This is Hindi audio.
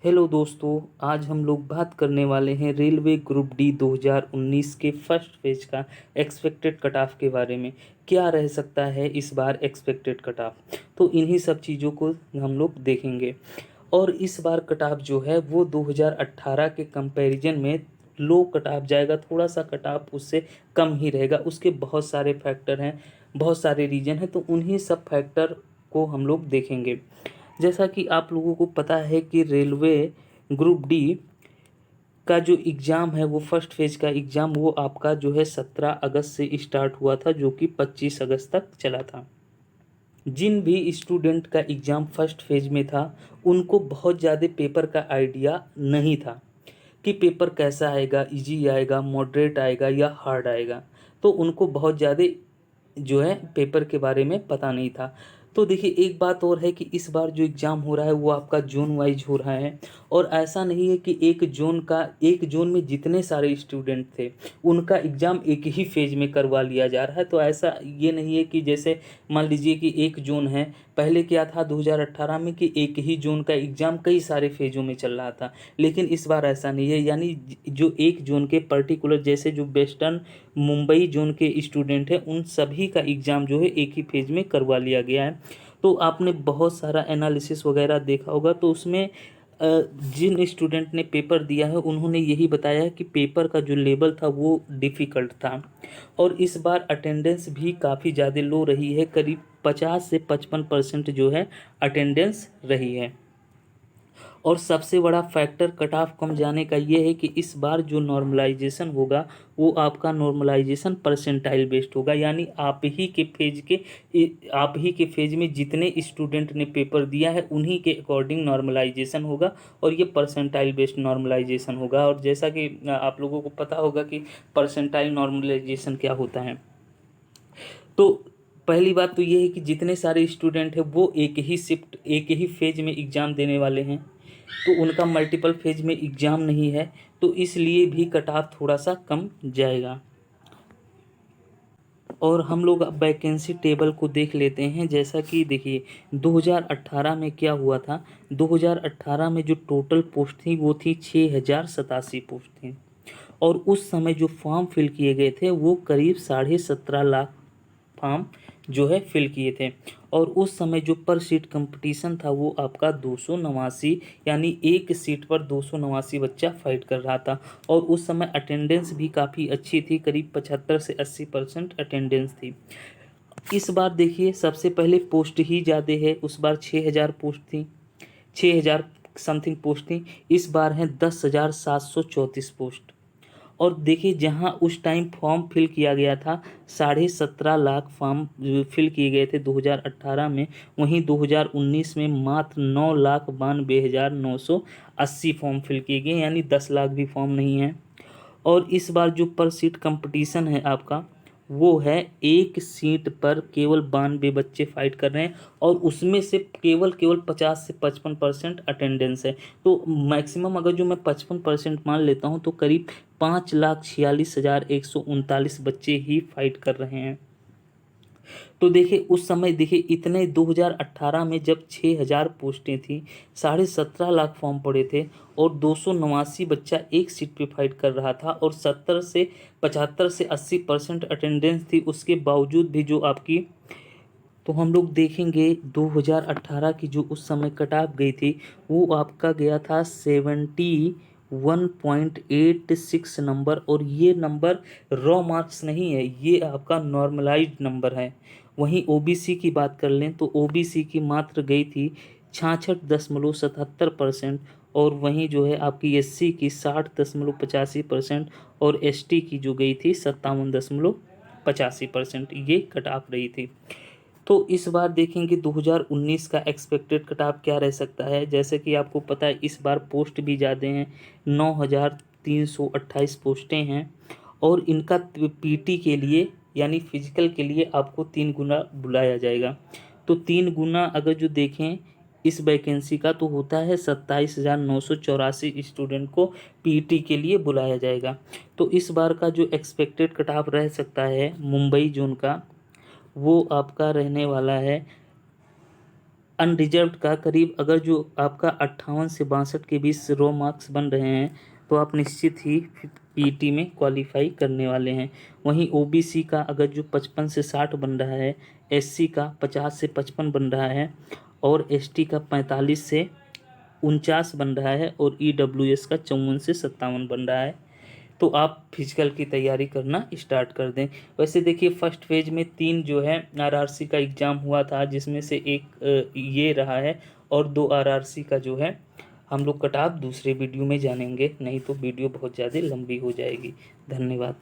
हेलो दोस्तों, आज हम लोग बात करने वाले हैं रेलवे ग्रुप डी 2019 के फर्स्ट फेज का एक्सपेक्टेड कट ऑफ के बारे में। क्या रह सकता है इस बार एक्सपेक्टेड कट ऑफ, तो इन्हीं सब चीज़ों को हम लोग देखेंगे। और इस बार कट ऑफ जो है वो 2018 के कंपैरिजन में लो कट ऑफ जाएगा, थोड़ा सा कट ऑफ उससे कम ही रहेगा। उसके बहुत सारे फैक्टर हैं, बहुत सारे रीजन हैं, तो उन्हीं सब फैक्टर को हम लोग देखेंगे। जैसा कि आप लोगों को पता है कि रेलवे ग्रुप डी का जो एग्ज़ाम है वो फर्स्ट फेज का एग्ज़ाम वो आपका जो है 17 अगस्त से स्टार्ट हुआ था, जो कि 25 अगस्त तक चला था। जिन भी स्टूडेंट का एग्ज़ाम फर्स्ट फेज में था उनको बहुत ज़्यादा पेपर का आइडिया नहीं था कि पेपर कैसा आएगा, इजी आएगा, मॉडरेट आएगा या हार्ड आएगा। तो उनको बहुत ज़्यादा जो है पेपर के बारे में पता नहीं था। तो देखिए, एक बात और है कि इस बार जो एग्ज़ाम हो रहा है वो आपका जोन वाइज हो रहा है। और ऐसा नहीं है कि एक जोन में जितने सारे स्टूडेंट थे उनका एग्ज़ाम एक ही फेज में करवा लिया जा रहा है। तो ऐसा ये नहीं है कि जैसे मान लीजिए कि एक जोन है, पहले क्या था 2018 में कि एक ही जोन का एग्ज़ाम कई सारे फेजों में चल रहा था, लेकिन इस बार ऐसा नहीं है। यानी जो एक जोन के पर्टिकुलर, जैसे जो वेस्टर्न मुंबई जोन के स्टूडेंट हैं, उन सभी का एग्ज़ाम जो है एक ही फेज में करवा लिया गया है। तो आपने बहुत सारा एनालिसिस वगैरह देखा होगा, तो उसमें जिन स्टूडेंट ने पेपर दिया है उन्होंने यही बताया कि पेपर का जो लेवल था वो डिफ़िकल्ट था। और इस बार अटेंडेंस भी काफ़ी ज़्यादा लो रही है, करीब 50 से 55% जो है अटेंडेंस रही है। और सबसे बड़ा फैक्टर कट ऑफ कम जाने का ये है कि इस बार जो नॉर्मलाइजेशन होगा वो आपका नॉर्मलाइजेशन परसेंटाइल बेस्ड होगा। यानी आप ही के फेज में जितने स्टूडेंट ने पेपर दिया है उन्हीं के अकॉर्डिंग नॉर्मलाइजेशन होगा, और ये परसेंटाइल बेस्ड नॉर्मलाइजेशन होगा। और जैसा कि आप लोगों को पता होगा कि परसेंटाइल नॉर्मलाइजेशन क्या होता है। तो पहली बात तो ये है कि जितने सारे स्टूडेंट हैं वो एक ही फेज में एग्ज़ाम देने वाले हैं, तो उनका मल्टीपल फेज में एग्ज़ाम नहीं है, तो इसलिए भी कट ऑफ थोड़ा सा कम जाएगा। और हम लोग अब वैकेंसी टेबल को देख लेते हैं। जैसा कि देखिए 2018 में क्या हुआ था। 2018 में जो टोटल पोस्ट थी वो थी 6087 पोस्ट थी। और उस समय जो फॉर्म फिल किए गए थे वो करीब 17.5 लाख फॉर्म जो है फिल किए थे। और उस समय जो पर सीट कंपटीशन था वो आपका 289, यानी एक सीट पर 289 बच्चा फाइट कर रहा था। और उस समय अटेंडेंस भी काफ़ी अच्छी थी, करीब 75 से 80% अटेंडेंस थी। इस बार देखिए, सबसे पहले पोस्ट ही ज़्यादा है। उस बार 6000 पोस्ट थी, 6000 समथिंग पोस्ट थी। इस बार हैं 10,734 पोस्ट। और देखिए, जहां उस टाइम फॉर्म फिल किया गया था 17.5 लाख फॉर्म फिल किए गए थे 2018 में, वहीं 2019 में मात्र 9,92,980 फॉर्म फिल किए गए, यानी 10 लाख भी फॉर्म नहीं है। और इस बार जो पर सीट कंपटीशन है आपका वो है, एक सीट पर केवल 92 बच्चे फाइट कर रहे हैं, और उसमें से केवल केवल 50 से 55% अटेंडेंस है। तो मैक्सिमम अगर जो मैं 55% मान लेता हूँ तो करीब 5,46,139 बच्चे ही फाइट कर रहे हैं। तो देखिए, उस समय देखिए इतने 2018 में जब 6000 पोस्टें थी, 17.5 लाख फॉर्म पड़े थे, और 289 बच्चा एक सीट पे फाइट कर रहा था, और 75 से 80% अटेंडेंस थी, उसके बावजूद भी जो आपकी, तो हम लोग देखेंगे 2018 की जो उस समय कट ऑफ गई थी वो आपका गया था 71.86 नंबर। और ये नंबर रॉ मार्क्स नहीं है, ये आपका नॉर्मलाइज्ड नंबर है। वहीं ओबीसी की बात कर लें तो ओबीसी की मात्र गई थी 66.77%, और वहीं जो है आपकी एससी की 60.85%, और एसटी की जो गई थी 57.85%, ये कट ऑफ रही थी। तो इस बार देखेंगे 2019 का एक्सपेक्टेड कट ऑफ क्या रह सकता है। जैसे कि आपको पता है इस बार पोस्ट भी ज़्यादा हैं, 9,328 पोस्टें हैं। और इनका पीटी के लिए यानी फिजिकल के लिए आपको 3 गुना बुलाया जाएगा। तो 3 गुना अगर जो देखें इस वैकेंसी का, तो होता है 27,984 स्टूडेंट को पीटी के लिए बुलाया जाएगा। तो इस बार का जो एक्सपेक्टेड कट ऑफ रह सकता है मुंबई जोन का, वो आपका रहने वाला है अनरिजर्व्ड का करीब, अगर जो आपका 58 से 62 के बीच रो मार्क्स बन रहे हैं तो आप निश्चित ही पीईटी में क्वालिफाई करने वाले हैं। वहीं ओबीसी का अगर जो 55 से 60 बन रहा है, एससी का 50 से 55 बन रहा है और एसटी का 45 से 49 बन रहा है और ईडब्ल्यूएस का 54 से 57 बन रहा है, तो आप फिजिकल की तैयारी करना स्टार्ट कर दें। वैसे देखिए फर्स्ट फेज में 3 जो है आरआरसी का एग्ज़ाम हुआ था, जिसमें से एक ये रहा है और 2 आरआरसी का जो है हम लोग कट ऑफ दूसरे वीडियो में जानेंगे, नहीं तो वीडियो बहुत ज़्यादा लंबी हो जाएगी। धन्यवाद।